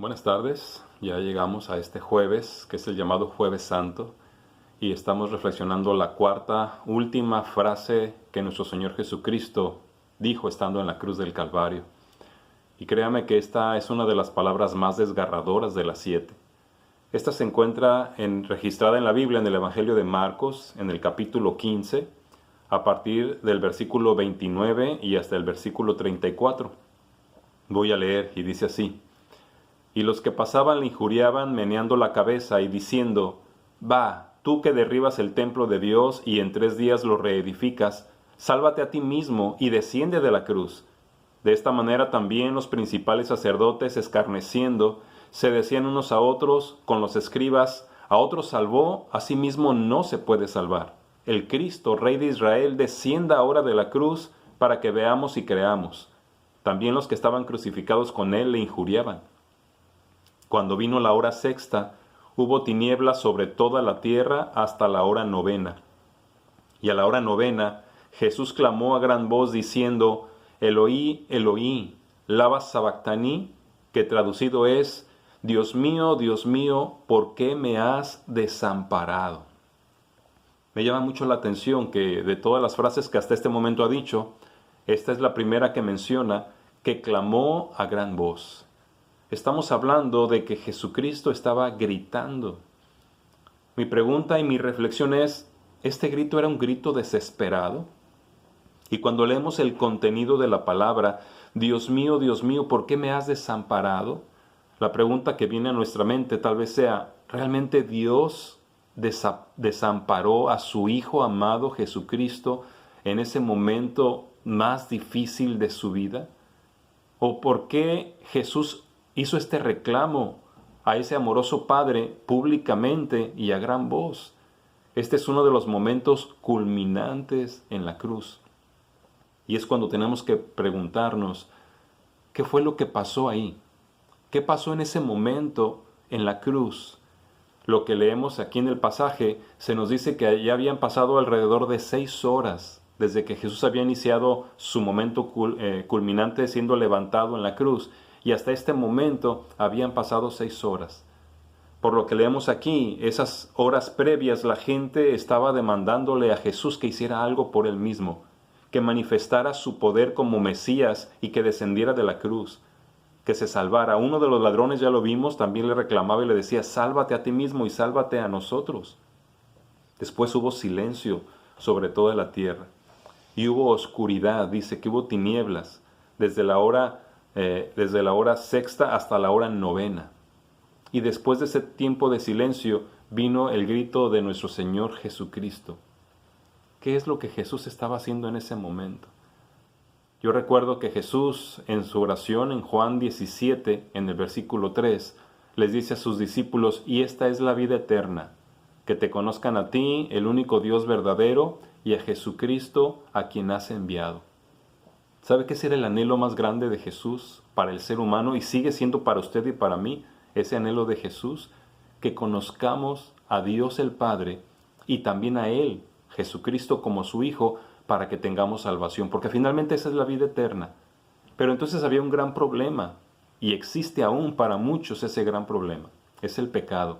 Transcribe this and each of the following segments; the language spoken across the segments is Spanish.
Buenas tardes, ya llegamos a este jueves, que es el llamado Jueves Santo, y estamos reflexionando la cuarta, última frase que nuestro Señor Jesucristo dijo estando en la cruz del Calvario. Y créame que esta es una de las palabras más desgarradoras de las 7. Esta se encuentra registrada en la Biblia en el Evangelio de Marcos, en el capítulo 15, a partir del versículo 29 y hasta el versículo 34. Voy a leer y dice así: Y los que pasaban le injuriaban meneando la cabeza y diciendo: Va, tú que derribas el templo de Dios y en 3 días lo reedificas, sálvate a ti mismo y desciende de la cruz. De esta manera también los principales sacerdotes, escarneciendo, se decían unos a otros con los escribas: A otros salvó, a sí mismo no se puede salvar. El Cristo, Rey de Israel, descienda ahora de la cruz para que veamos y creamos. También los que estaban crucificados con él le injuriaban. Cuando vino la hora sexta, hubo tinieblas sobre toda la tierra hasta la hora novena. Y a la hora novena, Jesús clamó a gran voz diciendo: Eloí, Eloí, lama sabactani, que traducido es: Dios mío, ¿por qué me has desamparado? Me llama mucho la atención que de todas las frases que hasta este momento ha dicho, esta es la primera que menciona que clamó a gran voz. Estamos hablando de que Jesucristo estaba gritando. Mi pregunta y mi reflexión es: ¿este grito era un grito desesperado? Y cuando leemos el contenido de la palabra, Dios mío, ¿por qué me has desamparado? La pregunta que viene a nuestra mente tal vez sea: ¿realmente Dios desamparó a su Hijo amado Jesucristo en ese momento más difícil de su vida? ¿O por qué Jesús hizo este reclamo a ese amoroso Padre públicamente y a gran voz? Este es uno de los momentos culminantes en la cruz. Y es cuando tenemos que preguntarnos: ¿qué fue lo que pasó ahí? ¿Qué pasó en ese momento en la cruz? Lo que leemos aquí en el pasaje se nos dice que ya habían pasado alrededor de 6 horas desde que Jesús había iniciado su momento culminante siendo levantado en la cruz, y hasta este momento habían pasado 6 horas. Por lo que leemos aquí, esas horas previas la gente estaba demandándole a Jesús que hiciera algo por él mismo, que manifestara su poder como Mesías y que descendiera de la cruz, que se salvara. Uno de los ladrones, ya lo vimos, también le reclamaba y le decía: sálvate a ti mismo y sálvate a nosotros. Después hubo silencio sobre toda la tierra y hubo oscuridad. Dice que hubo tinieblas desde la hora sexta hasta la hora novena. Y después de ese tiempo de silencio vino el grito de nuestro Señor Jesucristo. ¿Qué es lo que Jesús estaba haciendo en ese momento? Yo recuerdo que Jesús, en su oración en Juan 17, en el versículo 3, les dice a sus discípulos: y esta es la vida eterna, que te conozcan a ti, el único Dios verdadero, y a Jesucristo, a quien has enviado. ¿Sabe qué era el anhelo más grande de Jesús para el ser humano? Y sigue siendo para usted y para mí ese anhelo de Jesús: que conozcamos a Dios el Padre y también a Él, Jesucristo, como su Hijo, para que tengamos salvación, porque finalmente esa es la vida eterna. Pero entonces había un gran problema, y existe aún para muchos ese gran problema: es el pecado.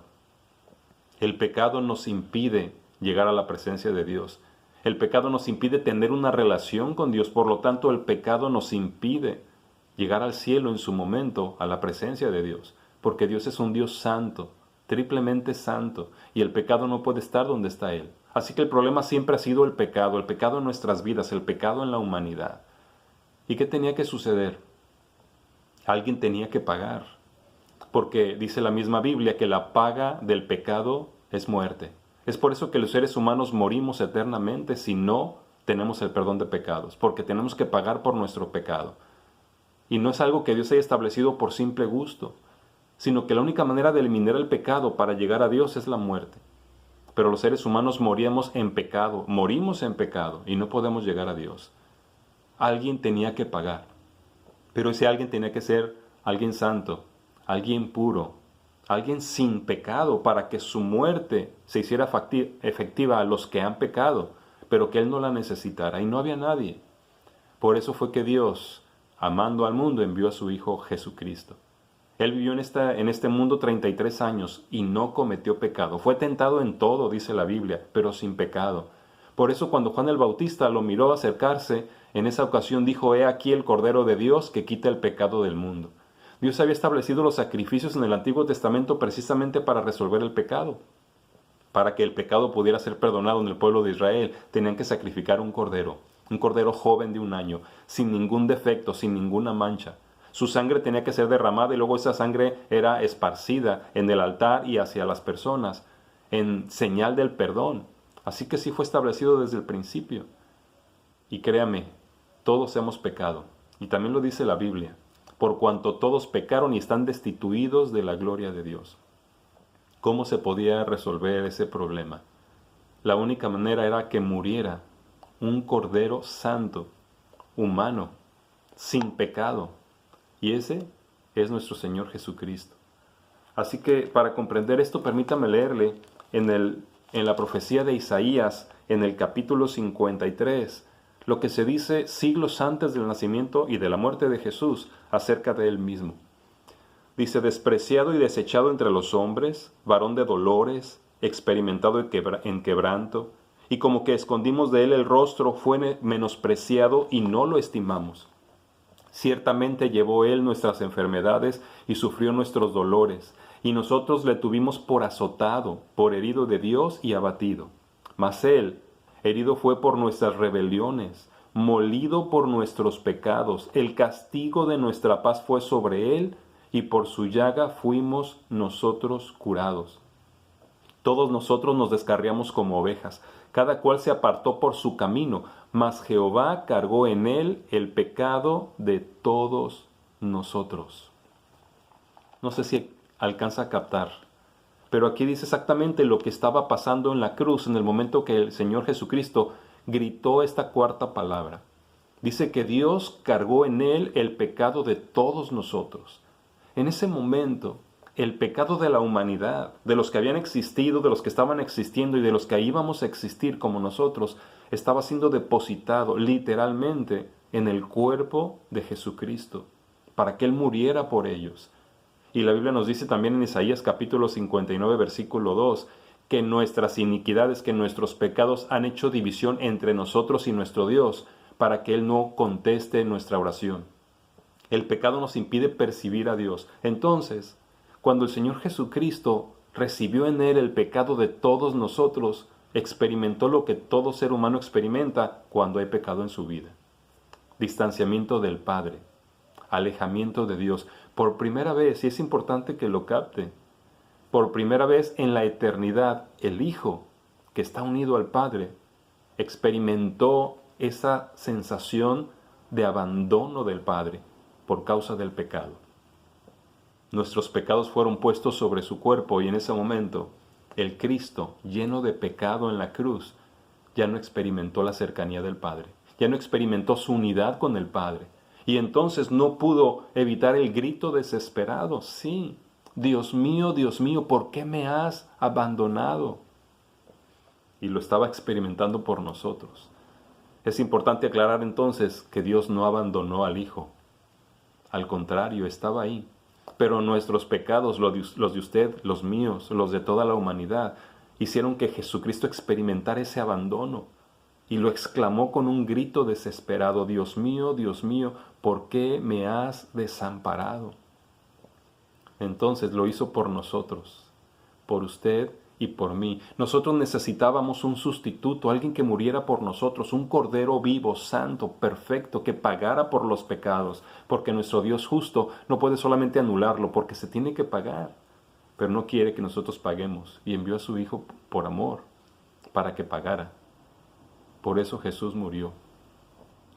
El pecado nos impide llegar a la presencia de Dios. El pecado nos impide tener una relación con Dios. Por lo tanto, el pecado nos impide llegar al cielo en su momento, a la presencia de Dios. Porque Dios es un Dios santo, triplemente santo, y el pecado no puede estar donde está Él. Así que el problema siempre ha sido el pecado en nuestras vidas, el pecado en la humanidad. ¿Y qué tenía que suceder? Alguien tenía que pagar. Porque dice la misma Biblia que la paga del pecado es muerte. Es por eso que los seres humanos morimos eternamente si no tenemos el perdón de pecados, porque tenemos que pagar por nuestro pecado. Y no es algo que Dios haya establecido por simple gusto, sino que la única manera de eliminar el pecado para llegar a Dios es la muerte. Pero los seres humanos morimos en pecado y no podemos llegar a Dios. Alguien tenía que pagar, pero ese alguien tenía que ser alguien santo, alguien puro, alguien sin pecado, para que su muerte se hiciera efectiva a los que han pecado, pero que Él no la necesitara, y no había nadie. Por eso fue que Dios, amando al mundo, envió a su Hijo Jesucristo. Él vivió en este mundo 33 años y no cometió pecado. Fue tentado en todo, dice la Biblia, pero sin pecado. Por eso cuando Juan el Bautista lo miró acercarse, en esa ocasión dijo: «He aquí el Cordero de Dios que quita el pecado del mundo». Dios había establecido los sacrificios en el Antiguo Testamento precisamente para resolver el pecado. Para que el pecado pudiera ser perdonado en el pueblo de Israel, tenían que sacrificar un cordero joven de 1 año, sin ningún defecto, sin ninguna mancha. Su sangre tenía que ser derramada y luego esa sangre era esparcida en el altar y hacia las personas, en señal del perdón. Así que sí fue establecido desde el principio. Y créame, todos hemos pecado. Y también lo dice la Biblia: por cuanto todos pecaron y están destituidos de la gloria de Dios. ¿Cómo se podía resolver ese problema? La única manera era que muriera un Cordero santo, humano, sin pecado. Y ese es nuestro Señor Jesucristo. Así que para comprender esto, permítame leerle en la profecía de Isaías, en el capítulo 53, lo que se dice siglos antes del nacimiento y de la muerte de Jesús acerca de él mismo. Dice: «Despreciado y desechado entre los hombres, varón de dolores, experimentado en quebranto, y como que escondimos de él el rostro, fue menospreciado y no lo estimamos. Ciertamente llevó él nuestras enfermedades y sufrió nuestros dolores, y nosotros le tuvimos por azotado, por herido de Dios y abatido. Mas él, herido fue por nuestras rebeliones, molido por nuestros pecados. El castigo de nuestra paz fue sobre él, y por su llaga fuimos nosotros curados. Todos nosotros nos descarriamos como ovejas, cada cual se apartó por su camino, mas Jehová cargó en él el pecado de todos nosotros». No sé si alcanza a captar, pero aquí dice exactamente lo que estaba pasando en la cruz en el momento que el Señor Jesucristo gritó esta cuarta palabra. Dice que Dios cargó en él el pecado de todos nosotros. En ese momento, el pecado de la humanidad, de los que habían existido, de los que estaban existiendo y de los que íbamos a existir como nosotros, estaba siendo depositado literalmente en el cuerpo de Jesucristo, para que Él muriera por ellos. Y la Biblia nos dice también en Isaías capítulo 59, versículo 2, que nuestras iniquidades, que nuestros pecados han hecho división entre nosotros y nuestro Dios, para que Él no conteste nuestra oración. El pecado nos impide percibir a Dios. Entonces, cuando el Señor Jesucristo recibió en Él el pecado de todos nosotros, experimentó lo que todo ser humano experimenta cuando hay pecado en su vida: distanciamiento del Padre, alejamiento de Dios. Por primera vez, y es importante que lo capte, por primera vez en la eternidad, el Hijo, que está unido al Padre, experimentó esa sensación de abandono del Padre por causa del pecado. Nuestros pecados fueron puestos sobre su cuerpo y en ese momento el Cristo, lleno de pecado en la cruz, ya no experimentó la cercanía del Padre, ya no experimentó su unidad con el Padre. Y entonces no pudo evitar el grito desesperado: «Sí, Dios mío, ¿por qué me has abandonado?». Y lo estaba experimentando por nosotros. Es importante aclarar entonces que Dios no abandonó al Hijo. Al contrario, estaba ahí. Pero nuestros pecados, los de usted, los míos, los de toda la humanidad, hicieron que Jesucristo experimentara ese abandono. Y lo exclamó con un grito desesperado: Dios mío, ¿por qué me has desamparado?». Entonces lo hizo por nosotros, por usted y por mí. Nosotros necesitábamos un sustituto, alguien que muriera por nosotros, un Cordero vivo, santo, perfecto, que pagara por los pecados, porque nuestro Dios justo no puede solamente anularlo, porque se tiene que pagar, pero no quiere que nosotros paguemos, y envió a su Hijo por amor, para que pagara. Por eso Jesús murió.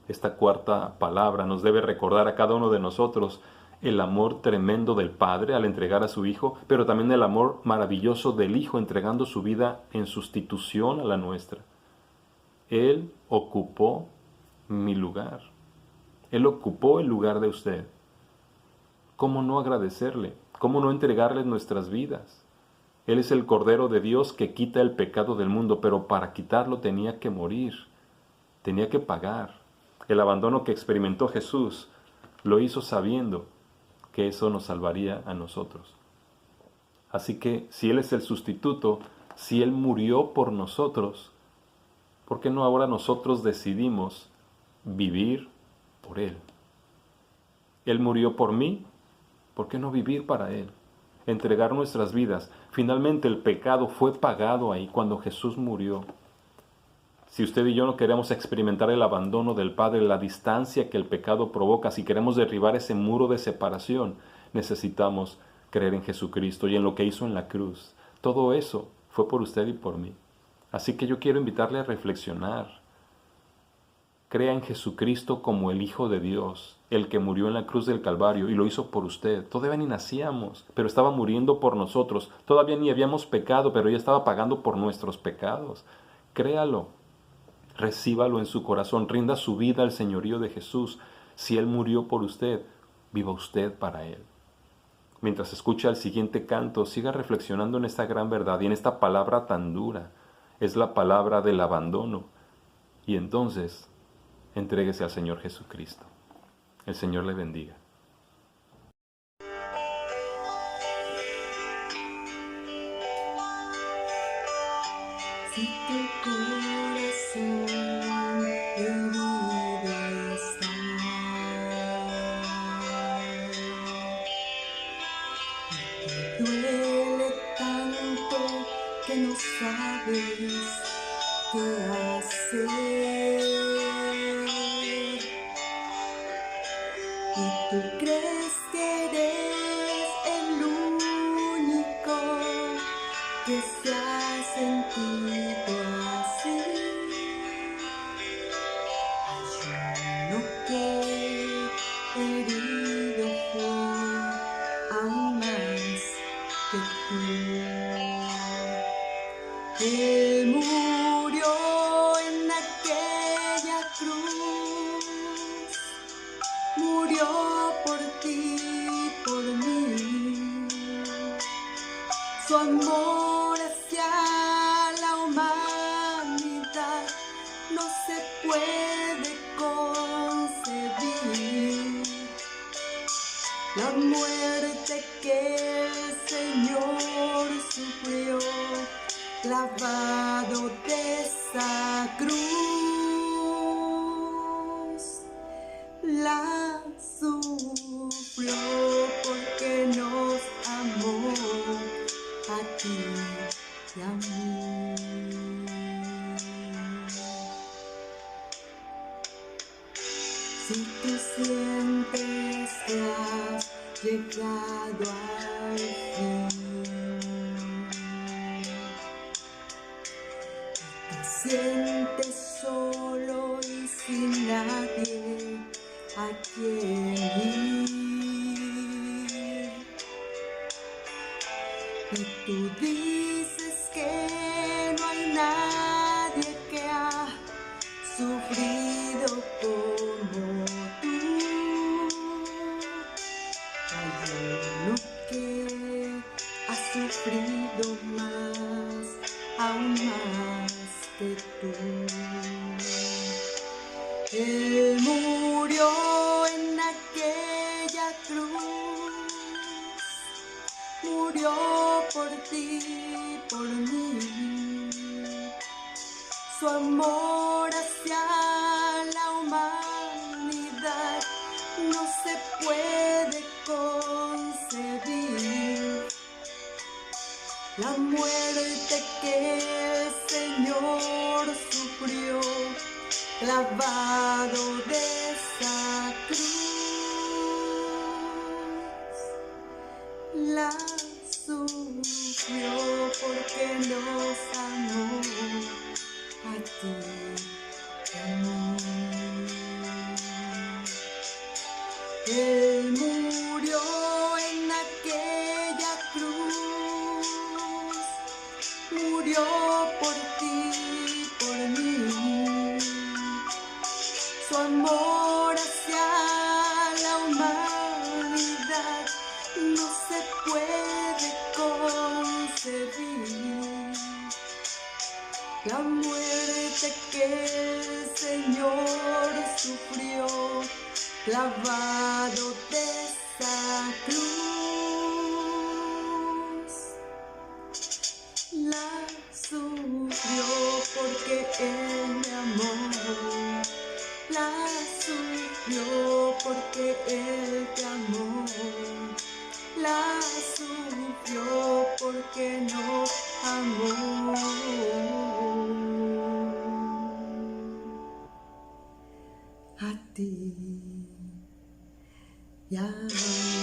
Esta cuarta palabra nos debe recordar a cada uno de nosotros el amor tremendo del Padre al entregar a su Hijo, pero también el amor maravilloso del Hijo entregando su vida en sustitución a la nuestra. Él ocupó mi lugar. Él ocupó el lugar de usted. ¿Cómo no agradecerle? ¿Cómo no entregarle nuestras vidas? Él es el Cordero de Dios que quita el pecado del mundo, pero para quitarlo tenía que morir, tenía que pagar. El abandono que experimentó Jesús lo hizo sabiendo que eso nos salvaría a nosotros. Así que si Él es el sustituto, si Él murió por nosotros, ¿por qué no ahora nosotros decidimos vivir por Él? Él murió por mí, ¿por qué no vivir para Él? Entregar nuestras vidas. Finalmente el pecado fue pagado ahí cuando Jesús murió. Si usted y yo no queremos experimentar el abandono del Padre, la distancia que el pecado provoca, si queremos derribar ese muro de separación, necesitamos creer en Jesucristo y en lo que hizo en la cruz. Todo eso fue por usted y por mí. Así que yo quiero invitarle a reflexionar. Crea en Jesucristo como el Hijo de Dios, el que murió en la cruz del Calvario y lo hizo por usted. Todavía ni nacíamos, pero estaba muriendo por nosotros. Todavía ni habíamos pecado, pero ya estaba pagando por nuestros pecados. Créalo, recíbalo en su corazón, rinda su vida al señorío de Jesús. Si Él murió por usted, viva usted para Él. Mientras escucha el siguiente canto, siga reflexionando en esta gran verdad y en esta palabra tan dura. Es la palabra del abandono. Y entonces, entréguese al Señor Jesucristo. El Señor le bendiga. Si tu corazón herido está, y te duele tanto que no sabes qué hacer, y tú crees que eres el único que se ha sentido así. Hay uno que herido fue aún más que tú. Él murió en aquella cruz, murió por ti, por mí. Su amor hacia la humanidad no se puede concebir. La muerte que el Señor sufrió, clavado de esa cruz, la sufrió porque nos amó a ti y a mí. Si tú sientes que has llegado al fin, te sientes solo y sin nadie a quien ir, y tú dices que no hay nadie que ha sufrido como tú. Hay uno que ha sufrido más, aún más que tú. Él murió en aquella cruz, murió por ti, por mí. Su amor hacia la humanidad no se puede concebir. La muerte que el Señor sufrió, clavado de esa cruz, la sufrió porque nos amó a ti y a mí. Él murió en aquella cruz, murió por ti, por mí. Su amor hacia la humanidad no se puede concebir. La muerte que el Señor sufrió, clavado de esa cruz. La sufrió porque Él me amó. La sufrió porque Él te amó. La sufrió porque nos amó. A ti y a mí.